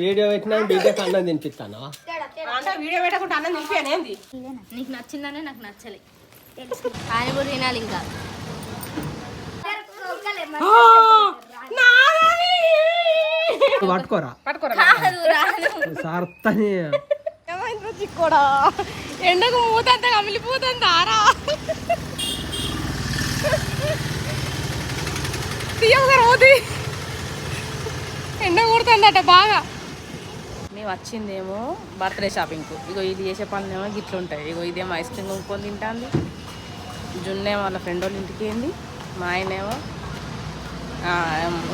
Video పెట్టినా బిడ్డకి అన్నం తినిపిస్తాను. అంటే వీడియో పెట్టకుండా అన్నం తినిపించాను ఏంది? నీకు నచ్చిందనే నాకు నచ్చలే. ఆయన కూడా తినాలి ఇంకా. పట్టుకోరా సార్ చిక్కోడా ఎండకు మూతంతా కమిలిపోతుంది ఆరా తీయగా రోజు ఎండ కొడుతుందట బాగా. మేము వచ్చిందేమో బర్త్డే షాపింగ్కు. ఇగో ఇది చేసే పనులేమో గిట్లు ఉంటాయి. ఇగో ఇదేమో ఐస్ క్రీమ్ కొనుక్కొని తింటాంది. జున్నేమో వాళ్ళ ఫ్రెండ్ వాళ్ళ ఇంటికి ఏంది. మా ఆయనేమో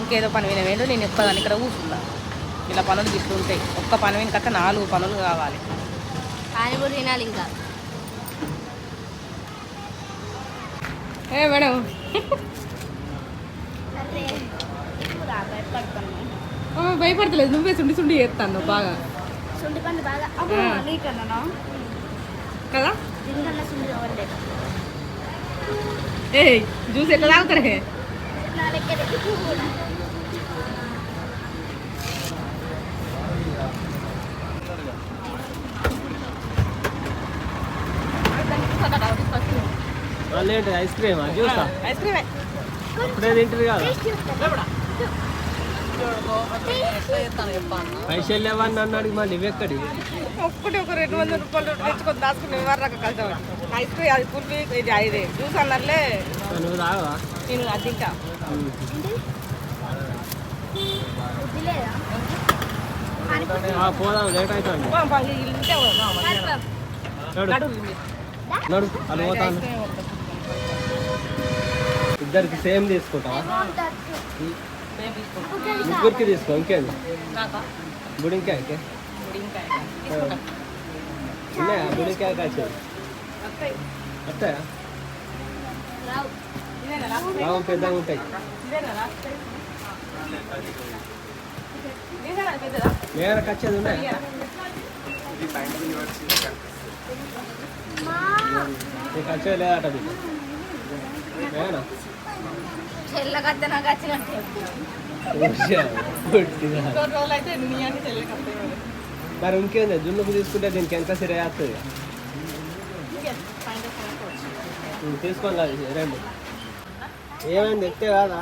ఇంకేదో పని వినేవేంటో నేను ఒక్కదాన్ని ఇక్కడ కూర్చున్నా. ఇలా పనులు గిట్లు ఉంటాయి. ఒక్క పని వినకక్క 4 పనులు కావాలి. ఆయన కూడా తినాలి ఇంకా. ఏ మేడం భయపడతలేదు. నువ్వే సుండి సుండి చేస్తాను బాగా కదా. ఏ జ్యూస్ ఎట్లా తాగుతారే? ఐస్ క్రీమ్ జ్యూసా? ఐస్ క్రీమే ఇప్పుడే తింటారు కదా. పైసలు లేవని అన్నాడు. మళ్ళీ ఇవెక్కడి ఒక్కటి ఒక 200 రూపాయలు తెచ్చుకొని దాచుకుని ఎవరు కలిసి ఐస్ క్రీమ్ అది కుల్ఫీ ఇది ఐదే జ్యూస్ అన్నట్లే. నువ్వు తాగవా? నేను అది ఇంకా పోదాం లేట్ అవుతుంది. అది పోతాను. ఇద్దరికి సేమ్ తీసుకుంటావా? ముగ్గురికి తీసుకో. ఇంకేంది బుడింకాయకి ఉన్నాయా? బుడింకాయ కాచేది వస్తాయా? రావు పెద్దగా ఉంటాయి. నేను కచ్చేది ఉన్నాయా? నీకు వచ్చే లేదట మీకు నేనా? మరి ఇంకేంది జున్నుకు తీసుకుంటే దీనికి ఎంత సిరే వస్తుంది. తీసుకోండి రెండు. ఏమైంది ఎక్తే కాదా?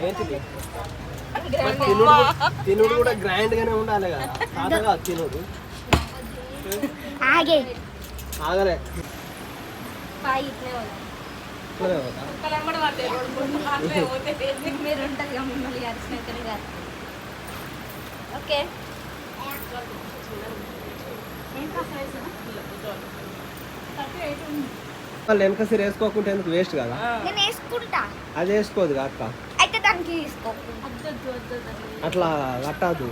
ఏంటిది? తినుడు కూడా గ్రాండ్ గానే ఉండాలి కదా. కాదగా తినుడు ఆగలే. వాళ్ళు వెనక సిరి వేసుకోకుంటే ఎందుకు వేస్ట్ కదా. అది వేసుకోదు అక్క. అట్లా కట్టదు.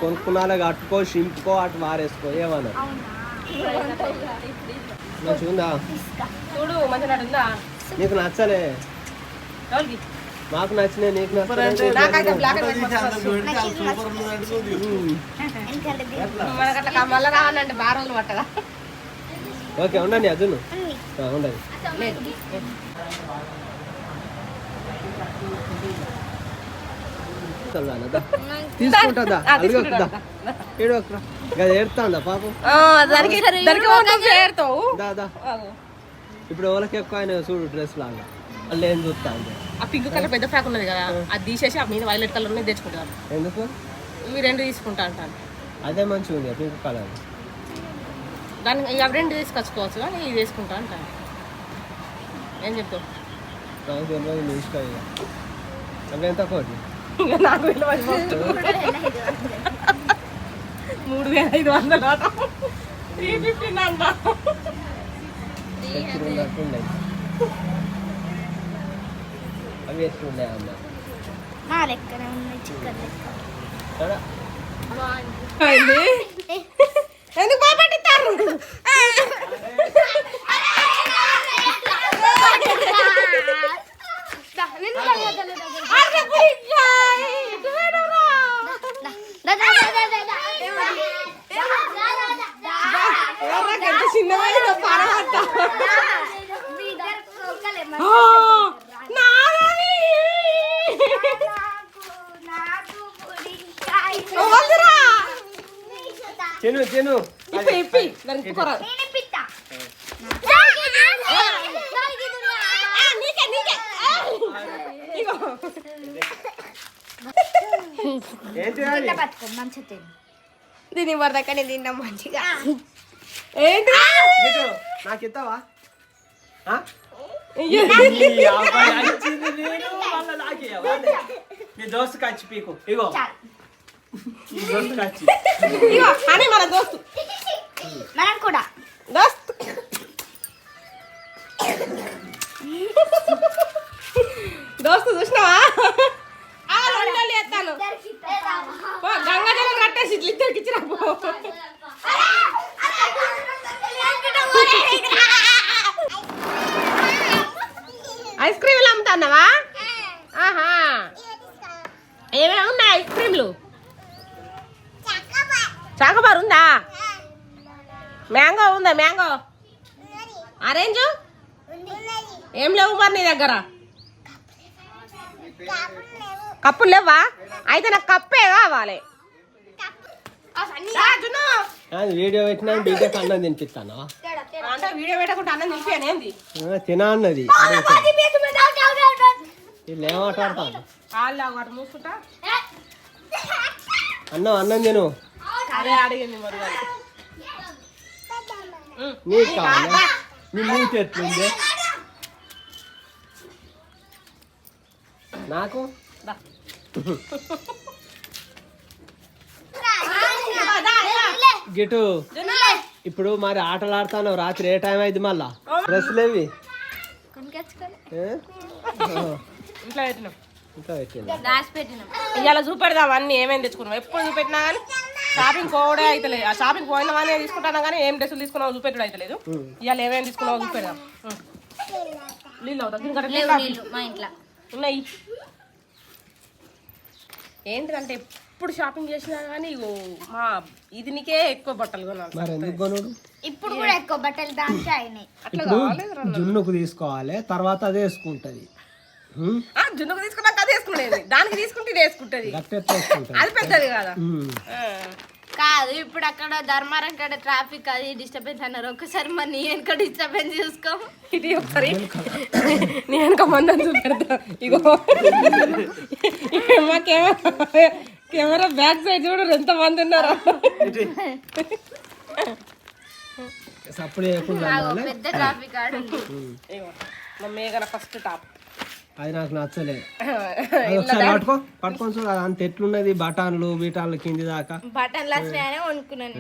కొనుక్కున్నాలే కట్టుకో షింపుకో అటు వారేసుకో ఏమన్నా మంచిగా ఉందా? చూడు మంచిగా నీకు నచ్చలే. మాకు నచ్చినాయి నీకు నచ్చలే. రావాలంటే 12 రోజులు పట్టదా? ఓకే ఉండండి అదును ఉండండి. తీసుకుంటుందా? ఏడుతుందా పాపం? ఇప్పుడు ఎవరికి ఎక్కువ ఆయన చూడు డ్రెస్ లాగా వాళ్ళు ఏం చూస్తా. ఆ పింక్ కలర్ పెద్ద ఫ్రాక్ ఉన్నది కదా, అది తీసేసి ఆ మీద వైలెట్ కలర్ ఉన్నది తెచ్చుకుంటారు. ఎందుకు? ఇవి 2 తీసుకుంటా అంటాను. అదే మంచిగా ఉంది పింక్ కలర్. దానికి అవి 2 తీసుకొచ్చుకోవచ్చు కానీ ఇది తీసుకుంటా అంటాను. ఏం చెప్తావు? నాకు తెలియదు మీ ఇష్టం. అవి ఎంత కోటి? నాకు 3500 350 అంట. అవి వేసుకుండే అమ్మ ఎందుకు బాబట్టిస్తారు? చిన్నగా తిను తిను ఇప్పి దానికి కుక్కరాదు. నేను ఇప్పిస్తా. ఇగో ఏంటి అది? ఇట్లా పట్టుకో మంచిగా తిను. దీని వరదాకా నేను తిన్నా మంచిగా. ఏంటి గిట్టు, నాకు ఇస్తావా ఆ? అయ్యో. ఈ అబ్బాయి వచ్చింది నేను, మళ్ళా నాకియ్యవా? నీ దోస్తు కచ్చి పీకు ఇగో చాలు. నీ దోస్తు కచ్చి ఇగో అని మన దోస్తు మనం కూడా దోస్తు దోస్తు చూసినావా? ఎత్తాను గంగాజలం కట్టేసి ఇట్లా ఇద్దరికి ఇచ్చిరా పో. ఐస్ క్రీమ్లు అమ్ముతున్నావా? ఆహా, ఏమేమి ఉన్నాయి ఐస్ క్రీమ్లు? చాకోబార్ ఉందా? మ్యాంగో ఉందా? మ్యాంగో ఆరెంజ్ ఏం లేవు మరి నీ దగ్గర? కప్పులు లేవా? అయితే నాకు కప్పే కావాలి. వీడియో పెట్టినా బిడ్డకు అన్నం తినిపిస్తాను. అంటే వీడియో పెట్టకుండా అన్నం తినిపాను ఏంది? తినా అన్నది వీళ్ళు ఏమాటాడతాను. కాళ్ళు అటు మూసుకుంటా అన్నం తిను. అదే అడిగింది మరి వాళ్ళు. నీకు కావాలి నీ నీకు ఎట్లుంది నాకు దా. గిటు ఇప్పుడు మరి ఆటలు ఆడతాను రాత్రి ఏ టైం అయింది మళ్ళా డ్రెస్సులు ఏవి ఏ? ఇంట్లో పెట్టినాం. ఇంకా పెట్టింది దాచి పెట్టినాం. ఇవాళ చూపెడదాం అన్ని ఏమేమి తెచ్చుకున్నాం. ఎప్పుడు చూపెట్టినా కానీ షాపింగ్ పోవడే అవుతలేదు. ఆ షాపింగ్ పోయిన వానే తీసుకుంటాను కానీ ఏం డ్రెస్సులు తీసుకున్నావు చూపెట్టడం అవుతలేదు. ఇవాళ ఏమేమి తీసుకున్నావు చూపెడదాం. నీళ్ళు అవుతా ఇంకా లేవు నీళ్ళు మా ఇంట్లో. ఉన్నాయి. ఏంటిదంటే ఎప్పుడు షాపింగ్ చేసినా కానీ ఇగో మా ఇది నీకే ఎక్కువ బట్టలు కొనాలి. మరి ఎందుకు కొనుడు ఇప్పుడు కూడా ఎక్కువ బట్టలు దాంట్లో అయినాయి. అట్లా ఇప్పుడు కావాలి. జున్నుకు తీసుకోవాలి తర్వాత అదే వేసుకుంటది జున్నుకు తీసుకున్నాక అది వేసుకునేది, దానికి తీసుకుంటే ఇది వేసుకుంటది. గట్టెట్లా వేసుకుంటది అది పెద్దది కదా. కాదు ఇప్పుడు అక్కడ ధర్మారం కాడ ట్రాఫిక్ అది డిస్టర్బెన్స్ అన్నారు. ఒక్కసారి మరి నీ వెనక డిస్టర్బెన్స్ చూసుకో. ఇది ఒకసారి నేను వెనక మందని చూపెడతా. ఇగో మా కెమెరా బ్యాక్ సైడ్ చూడరు ఎంత మంది ఉన్నారో. సప్పుడు చేయకుండా ఉండాలి. పెద్ద ట్రాఫిక్ ఆడ ఉంది. ఇగో మా మేఘన ఫస్ట్ టాప్. అది నాకు నచ్చలే. అది ఒకసారి పట్టుకొని చూడు అది అంత ఎట్లున్నది బటాన్లు బీటాన్లు కింది దాకా బటన్లు వచ్చినాయనే కొనుక్కున్నాను.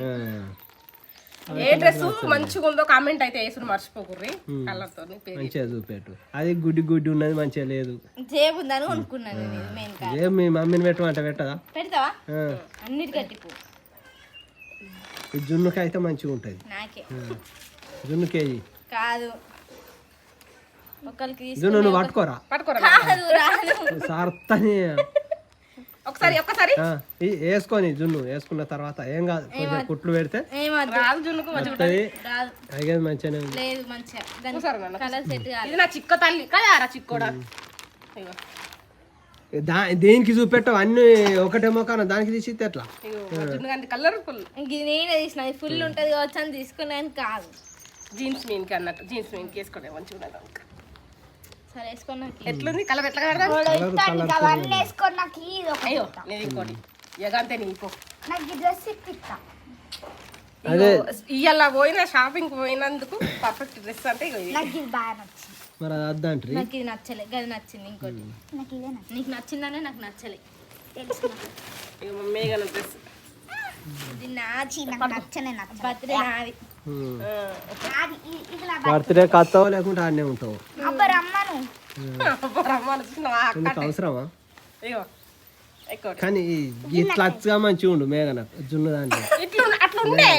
ఏ డ్రెస్ మంచిగా ఉందో కామెంట్ అయితే వేసుడు మర్చిపోకుర్రి. కలర్ తో మంచిగా చూపెట్టు. అది గుడ్డి గుడ్డి ఉన్నది మంచిగా లేదు. జేబు ఉందని కొనుక్కున్నాను నేను మెయిన్ గా. ఏం మీ మమ్మీని పెట్టమంట పెట్టదా? పెడతావా? అన్నిటికట్టిపో. ఈ జున్నుకి అయితే మంచిగా ఉంటుంది. నాకే జున్ను కేజీ కాదు ఒకరికి జున్ను నువ్వు పట్టుకోరా పట్టుకోరా. కాదు రాదు. సార్తని ఒక్కసారి వేసుకొని జున్ను వేసుకున్న తర్వాత ఏం కాదు కొంచెం కుట్లు పెడితే ఏమద్దు రాదు జున్నుకు మంచిగా వస్తుంది. రాదు అడిగేది మంచిగానే ఉంది. లేదు మంచిగా చూసారు నన్ను. కలర్ సెట్ కాదు. ఇది నా చిక్క తల్లి కదా రా చిక్కోడా. ఇగో దేనికి చూపెట్టవు అన్ని ఒకటే మొక్కన దానికి తీసి ఎట్లా ఇగో జున్ను కానీ కలర్ఫుల్. ఇంక ఇది నేనే తీసిన ఫుల్ ఉంటది కావచ్చు అని తీసుకున్నాను. కాదు జీన్స్ మీన్కి అన్నట్టు జీన్స్ మీన్కి వేసుకోండి మంచిగా ఉన్నది. సరే వేసుకున్నాకి ఎట్లుంది కలర్ ఎట్లా కడదాం? అవన్నీ వేసుకున్నాకి ఇది ఒక అయ్యో నేను ఇంకోటి ఎగంతే నీకో నాకు ఈ డ్రెస్ ఇప్పిస్తా. అదే ఇవాళ పోయిన షాపింగ్ పోయినందుకు పర్ఫెక్ట్ డ్రెస్ అంటే ఇగో ఇది. నాకు ఇది బాగా నచ్చింది. మరి అది వద్దంటారు. నాకు ఇది నచ్చలే గది నచ్చింది. ఇంకోటి నాకు ఇదే నీకు నచ్చిందనే నాకు నచ్చలే తెలుసు. ఇగో మా మేఘన డ్రెస్ ఇది నాచి నాకు నచ్చనే నచ్చ. బర్త్డే నాది. నాది ఇది నా బర్త్డే కత్తావు లేకుంటే ఆడనే ఉంటావు. అబ్బ రమ్మను. రమ్మాను చూసినావా అక్క నీకు అవసరమా? ఇగో ఎక్కువ కానీ ఇట్లా అచ్చగా మంచిగా ఉండు మేఘన జున్ను దాంట్లో అట్లుండే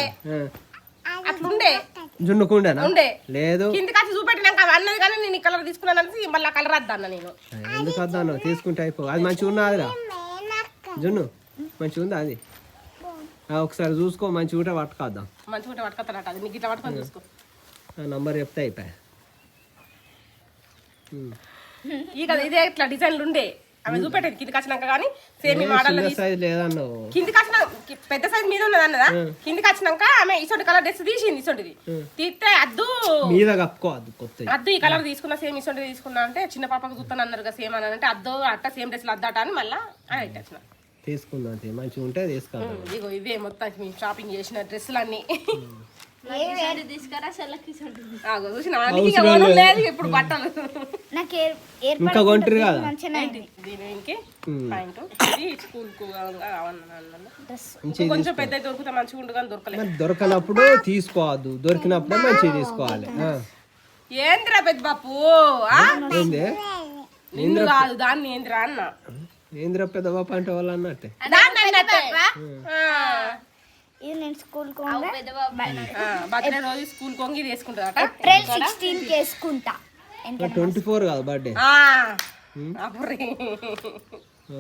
అట్లుండే జున్నుకుండేనా? ఉండే లేదు కింది కాచి చూపెట్టినాక అన్నది కానీ నేను ఈ కలర్ తీసుకున్నాను అనేసి మళ్ళీ కలర్ వద్దన్న నేను. ఎందుకు వద్దాను తీసుకుంటే అయిపో. అది మంచిగా ఉన్నదిరా జున్ను మంచిగా ఉందా అది? ఒకసారి చూసుకో మంచిగా ఉంటే పట్టుకొద్దాం. మంచిగా ఉంటే పట్టుకొస్తాడట. అది నీకు ఇట్లా పట్టుకొని చూసుకో. నంబర్ చెప్తే అయిపోయా. ఈ కదా ఇదే ఇట్లా డిజైన్లు ఉండే ఆమె చూపెట్టేది కిందికి వచ్చినాక కానీ సేమ్ ఈ మోడల్ సైజ్ లేదన్నావు. కిందికి వచ్చిన పెద్ద సైజ్ మీద ఉన్నది అన్నదా కిందికి వచ్చినాక ఆమె ఇసొంటి కలర్ డ్రెస్ తీసింది ఇసొంటిది తీస్తే అద్దు మీద కప్పుకోవద్దు కొత్త అద్దు ఈ కలర్ తీసుకున్నా సేమ్ ఇసొంటి తీసుకున్నా అంటే చిన్న పాపకు చూస్తాను అన్నారు కదా సేమ్ అని అంటే అద్దు అట్ట సేమ్ డ్రెస్లు అద్దట అని మళ్ళీ అని వచ్చిన తీసుకుందాం అంతే మంచిగా ఉంటే తీసుకోవాలి. ఇగో ఇవే మొత్తం మేము షాపింగ్ చేసిన డ్రెస్సులు అన్ని తీసుకురా సెలకి ఉంటుంది. చూసిన లేదు ఇప్పుడు బట్టలు నాకు ఇంకా కొంటారు కదా దీనికి పాయింట్ ఇది స్కూల్ కు మంచిగా కొంచెం పెద్ద దొరికితే మంచిగా ఉండు కానీ దొరకలేదు. మరి దొరకనప్పుడు తీసుకోవద్దు, దొరికినప్పుడే మంచిగా తీసుకోవాలి. ఏంద్రా పెద్ద బాపు ఏంది నిన్ను కాదు దాన్ని ఏంద్రా అన్న ఏంద్ర పెద్ద బాప అంటే వాళ్ళు అన్నట్టే. దాన్ని అన్నట్టే ఇది నేను స్కూల్ బర్త్డే రోజు స్కూల్ కొంగి వేసుకుంటా ఏప్రిల్ 16 కి వేసుకుంటా. 24 కాదు birthday.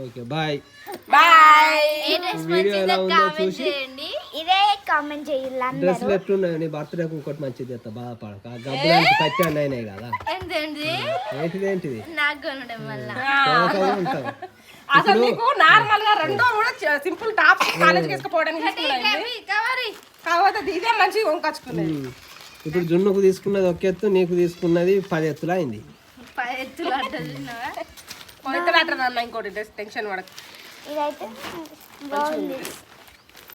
Okay bye bye. Video ఎలా ఉందో చూసి ఇదే కామెంట్ చేయాలి. డ్రెస్సులు ఎట్లున్నాయి? నీ బర్త్డేకి ఇంకోటి మంచిది చేస్తా, బాధపడక. ఆ గబ్బులాంటి పట్టాను అయినాయి కదా. ఏంటిది నాకు కొనడం వల్ల ఉంటావు. అసలు నీకు నార్మల్ గా రెండో కూడా సింపుల్ టాప్ కాలేజ్ వేసుకోవడానికి కాకపోతే ఇదే మంచిగా కొనుకొచ్చుకున్నది. ఇప్పుడు జున్నుకు తీసుకున్నది ఒక ఎత్తు, నీకు తీసుకున్నది 10 ఎత్తులు అయింది. 10 ఎత్తులు అంటది ఇంకోటి టెన్షన్ పడకు. ఇదైతే బాగుంది.